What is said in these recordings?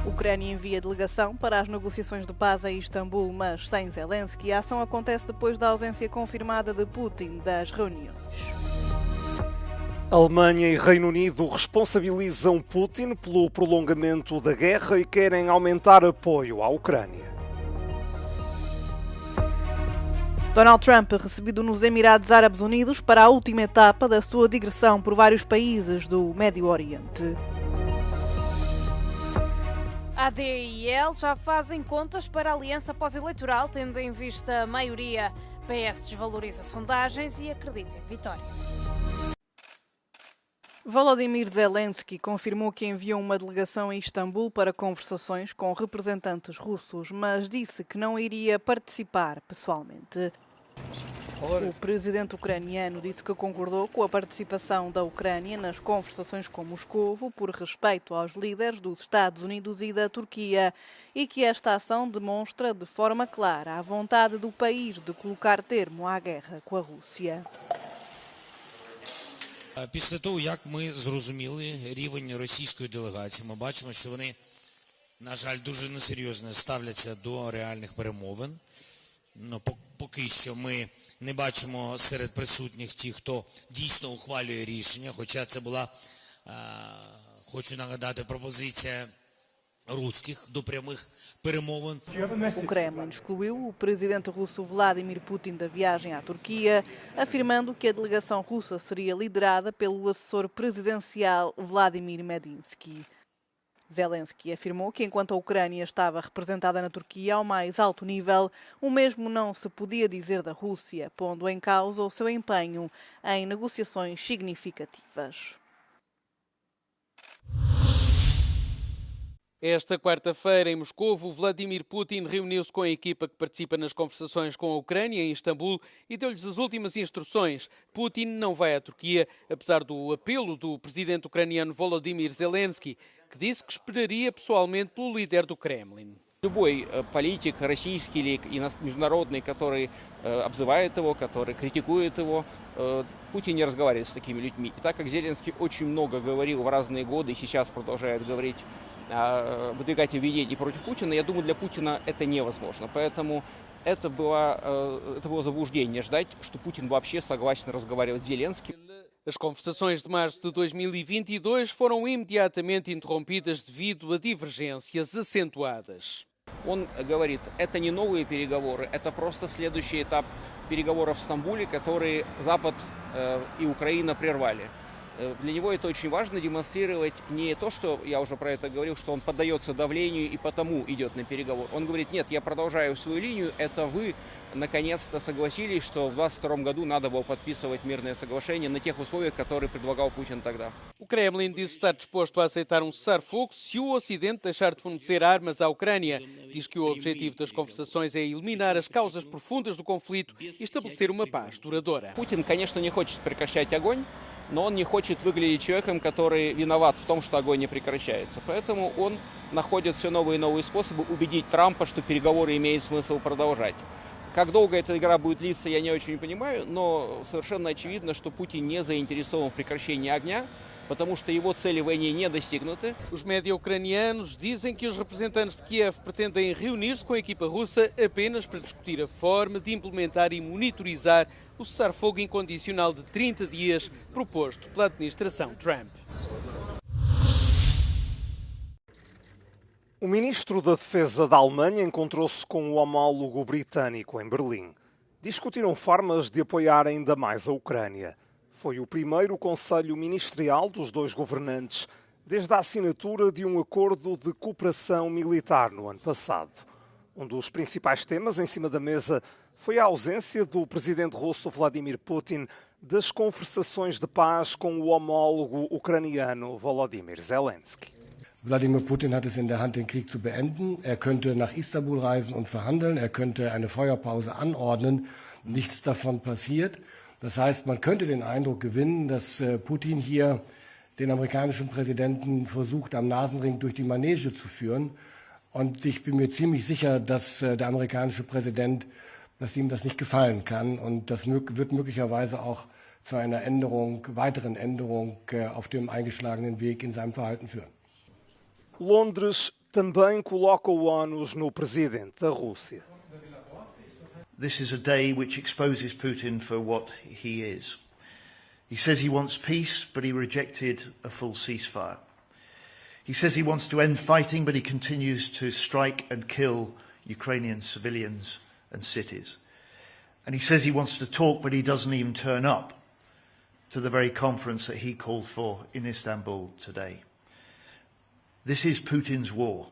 Ucrânia envia delegação para as negociações de paz em Istambul, mas sem Zelensky. A ação acontece depois da ausência confirmada de Putin das reuniões. Alemanha e Reino Unido responsabilizam Putin pelo prolongamento da guerra e querem aumentar apoio à Ucrânia. Donald Trump recebido nos Emirados Árabes Unidos para a última etapa da sua digressão por vários países do Médio Oriente. AD e IL já fazem contas para a aliança pós-eleitoral, tendo em vista a maioria. PS desvaloriza sondagens e acredita em vitória. Volodymyr Zelensky confirmou que enviou uma delegação a Istambul para conversações com representantes russos, mas disse que não iria participar pessoalmente. O presidente ucraniano disse que concordou com a participação da Ucrânia nas conversações com Moscovo por respeito aos líderes dos Estados Unidos e da Turquia e que esta ação demonstra de forma clara a vontade do país de colocar termo à guerra com a Rússia. Після того, як ми зрозуміли рівень російської делегації, ми бачимо, що вони, на жаль, дуже несерйозно ставляться до реальних перемовин. Поки що ми не бачимо серед присутніх ті, хто дійсно ухвалює рішення, хоча це була, хочу нагадати, пропозиція русских до прямих перемовин. O Kremlin excluiu o presidente russo Vladimir Putin da viagem à Turquia, afirmando que a delegação russa seria liderada pelo assessor presidencial Vladimir Medinsky. Zelensky afirmou que enquanto a Ucrânia estava representada na Turquia ao mais alto nível, o mesmo não se podia dizer da Rússia, pondo em causa o seu empenho em negociações significativas. Esta quarta-feira, em Moscovo, Vladimir Putin reuniu-se com a equipa que participa nas conversações com a Ucrânia em Istambul e deu-lhes as últimas instruções. Putin não vai à Turquia, apesar do apelo do presidente ucraniano Volodymyr Zelensky, que disse que esperaria pessoalmente pelo líder do Kremlin. Любой политик, российский или международный, который обзывает его, который критикует его, Путин не разговаривает с такими людьми. И так как Зеленский очень много говорил в разные годы и сейчас продолжает говорить, выдвигать обвинения против Путина, я думаю, для Путина это невозможно. Поэтому это было заблуждение ждать, что Путин вообще согласен разговаривать с Зеленским. As conversações de março de 2022 foram imediatamente interrompidas devido a divergências acentuadas. Он говорит, это не новые переговоры, это просто следующий этап переговоров в Стамбуле, которые Запад и Украина прервали. Для него это очень важно демонстрировать не то, что я уже про это говорил, что он поддается давлению и потому идет на переговор. Он говорит, нет, я продолжаю свою линию, это вы наконец-то согласились, что в 2022 году надо было подписывать мирное соглашение на тех условиях, которые предлагал Путин тогда. O Kremlin disse estar disposto a aceitar um cessar-fogo se o Ocidente deixar de fornecer armas à Ucrânia. Diz que o objetivo das conversações é eliminar as causas profundas do conflito e estabelecer uma paz duradoura. Путин, конечно, не хочет прекращать огонь, но он не хочет выглядеть человеком, который виноват в том, что огонь не прекращается. Поэтому он находит все новые и новые способы убедить Трампа, что переговоры имеет смысл продолжать. Как долго эта игра будет длиться, я не очень понимаю, но совершенно очевидно, что Путин не заинтересован в прекращении огня, потому что его цели в войне не достигнуты. Os média ucranianos dizem que os representantes de Kiev pretendem reunir-se com a equipa russa apenas para discutir a forma de implementar e monitorizar o cessar-fogo incondicional de 30 dias proposto pela administração Trump. O ministro da Defesa da Alemanha encontrou-se com o homólogo britânico em Berlim. Discutiram formas de apoiar ainda mais a Ucrânia. Foi o primeiro conselho ministerial dos dois governantes desde a assinatura de um acordo de cooperação militar no ano passado. Um dos principais temas em cima da mesa foi a ausência do presidente russo Vladimir Putin das conversações de paz com o homólogo ucraniano Volodymyr Zelensky. Wladimir Putin hat es in der Hand, den Krieg zu beenden. Er könnte nach Istanbul reisen und verhandeln. Er könnte eine Feuerpause anordnen. Nichts davon passiert. Das heißt, man könnte den Eindruck gewinnen, dass Putin hier den amerikanischen Präsidenten versucht, am Nasenring durch die Manege zu führen. Und ich bin mir ziemlich sicher, dass der amerikanische Präsident, dass ihm das nicht gefallen kann. Und das wird möglicherweise auch zu einer weiteren Änderung auf dem eingeschlagenen Weg in seinem Verhalten führen. Londres também coloca o ónus no presidente da Rússia. This is a day which exposes Putin for what he is. He says he wants peace, but he rejected a full ceasefire. He says he wants to end fighting, but he continues to strike and kill Ukrainian civilians and cities. And he says he wants to talk, but he doesn't even turn up to the very conference that he called for in Istanbul today. This is Putin's war.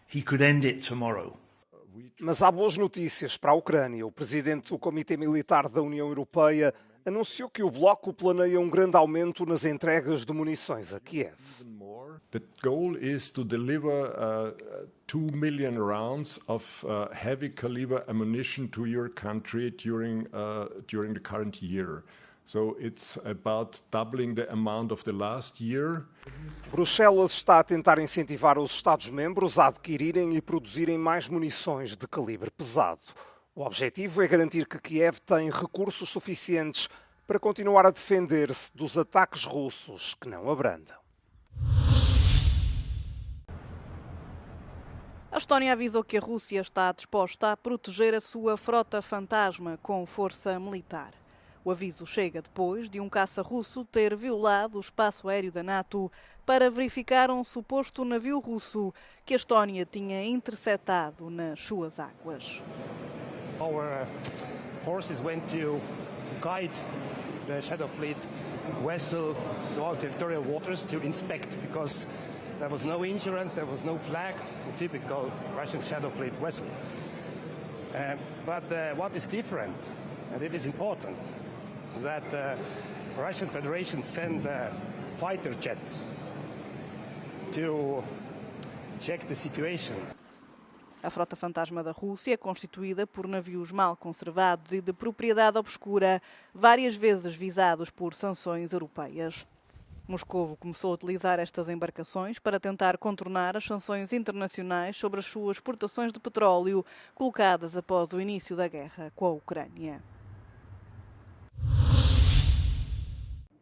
He could end it tomorrow. Mas há boas notícias para a Ucrânia. O presidente do Comitê Militar da União Europeia anunciou que o bloco planeia um grande aumento nas entregas de munições a Kiev. The goal is to deliver 2 million rounds of heavy caliber ammunition to your country during the current year. So it's about doubling the amount of the last year. Bruxelas está a tentar incentivar os Estados-membros a adquirirem e produzirem mais munições de calibre pesado. O objetivo é garantir que Kiev tem recursos suficientes para continuar a defender-se dos ataques russos que não abrandam. A Estónia avisou que a Rússia está disposta a proteger a sua frota fantasma com força militar. O aviso chega depois de um caça russo ter violado o espaço aéreo da NATO para verificar um suposto navio russo que a Estónia tinha interceptado nas suas águas. Our forces went to guide the Shadow Fleet vessel to our territorial waters to inspect because there was no insurance, there was no flag, a typical Russian Shadow Fleet vessel. But what is different, and it is important, that the Russian Federation sent a fighter jet to check the situation. A frota fantasma da Rússia é constituída por navios mal conservados e de propriedade obscura, várias vezes visados por sanções europeias. Moscovo começou a utilizar estas embarcações para tentar contornar as sanções internacionais sobre as suas exportações de petróleo, colocadas após o início da guerra com a Ucrânia.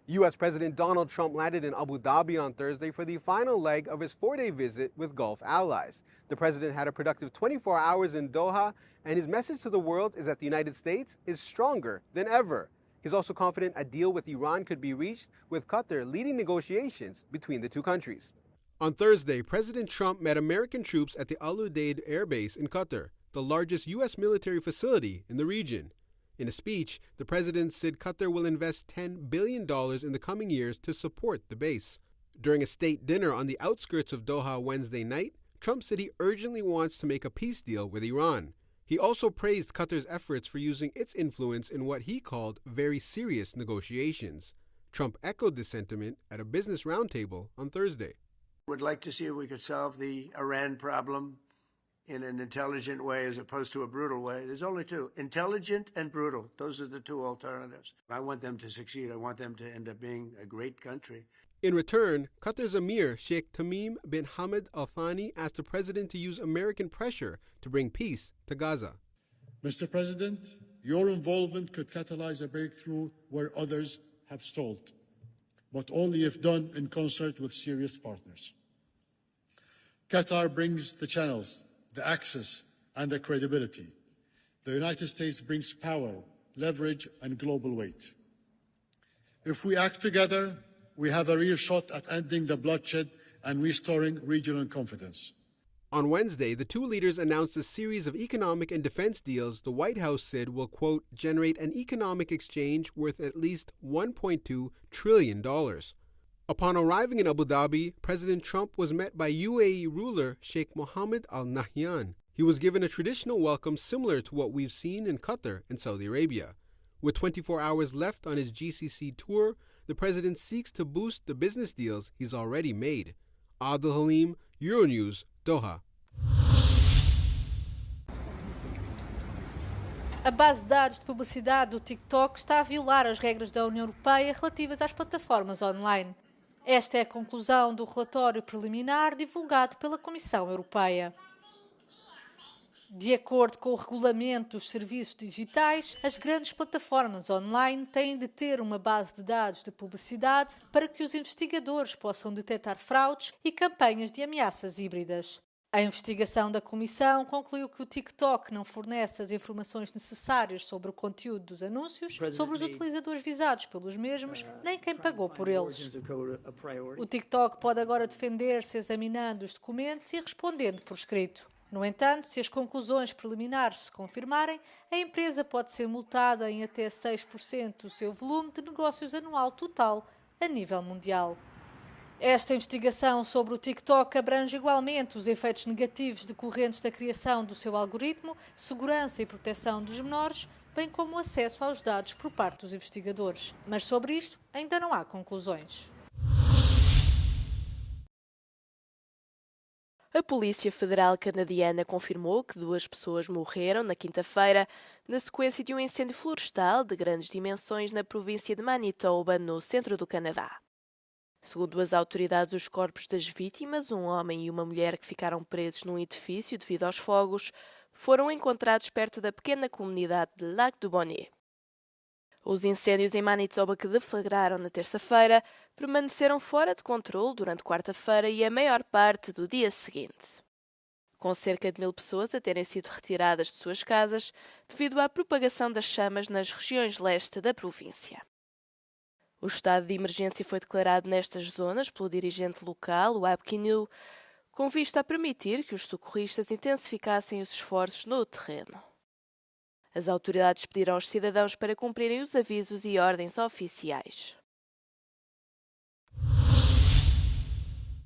U.S. President Donald Trump landed in Abu Dhabi on Thursday for the final leg of his 4-day visit with Gulf allies. The president had a productive 24 hours in Doha, and his message to the world is that the United States is stronger than ever. He's also confident a deal with Iran could be reached, with Qatar leading negotiations between the two countries. On Thursday, President Trump met American troops at the Al Udeid Air Base in Qatar, the largest U.S. military facility in the region. In a speech, the president said Qatar will invest $10 billion in the coming years to support the base. During a state dinner on the outskirts of Doha Wednesday night, Trump said he urgently wants to make a peace deal with Iran. He also praised Qatar's efforts for using its influence in what he called very serious negotiations. Trump echoed this sentiment at a business roundtable on Thursday. Would like to see if we could solve the Iran problem in an intelligent way as opposed to a brutal way. There's only two, intelligent and brutal. Those are the two alternatives. I want them to succeed. I want them to end up being a great country. In return, Qatar's Emir Sheikh Tamim bin Hamad Al Thani asked the president to use American pressure to bring peace to Gaza. Mr. President, your involvement could catalyze a breakthrough where others have stalled, but only if done in concert with serious partners. Qatar brings the channels, the access, and the credibility. The United States brings power, leverage, and global weight. If we act together, we have a real shot at ending the bloodshed and restoring regional confidence. On Wednesday, the two leaders announced a series of economic and defense deals the White House said will, quote, generate an economic exchange worth at least $1.2 trillion. Upon arriving in Abu Dhabi, President Trump was met by UAE ruler Sheikh Mohammed Al Nahyan. He was given a traditional welcome similar to what we've seen in Qatar and Saudi Arabia. With 24 hours left on his GCC tour, the president seeks to boost the business deals he's already made. Adil Halim, Euronews, Doha. A base de dados de publicidade do TikTok está a violar as regras da União Europeia relativas às plataformas online. Esta é a conclusão do relatório preliminar divulgado pela Comissão Europeia. De acordo com o regulamento dos serviços digitais, as grandes plataformas online têm de ter uma base de dados de publicidade para que os investigadores possam detectar fraudes e campanhas de ameaças híbridas. A investigação da Comissão concluiu que o TikTok não fornece as informações necessárias sobre o conteúdo dos anúncios, sobre os utilizadores visados pelos mesmos, nem quem pagou por eles. O TikTok pode agora defender-se examinando os documentos e respondendo por escrito. No entanto, se as conclusões preliminares se confirmarem, a empresa pode ser multada em até 6% do seu volume de negócios anual total a nível mundial. Esta investigação sobre o TikTok abrange igualmente os efeitos negativos decorrentes da criação do seu algoritmo, segurança e proteção dos menores, bem como o acesso aos dados por parte dos investigadores. Mas sobre isto ainda não há conclusões. A Polícia Federal Canadiana confirmou que 2 pessoas morreram na quinta-feira na sequência de um incêndio florestal de grandes dimensões na província de Manitoba, no centro do Canadá. Segundo as autoridades, os corpos das vítimas, um homem e uma mulher que ficaram presos num edifício devido aos fogos, foram encontrados perto da pequena comunidade de Lac-du-Bonnet. Os incêndios em Manitoba que deflagraram na terça-feira permaneceram fora de controle durante quarta-feira e a maior parte do dia seguinte, com cerca de 1000 pessoas a terem sido retiradas de suas casas devido à propagação das chamas nas regiões leste da província. O estado de emergência foi declarado nestas zonas pelo dirigente local, o Abkinu, com vista a permitir que os socorristas intensificassem os esforços no terreno. As autoridades pediram aos cidadãos para cumprirem os avisos e ordens oficiais.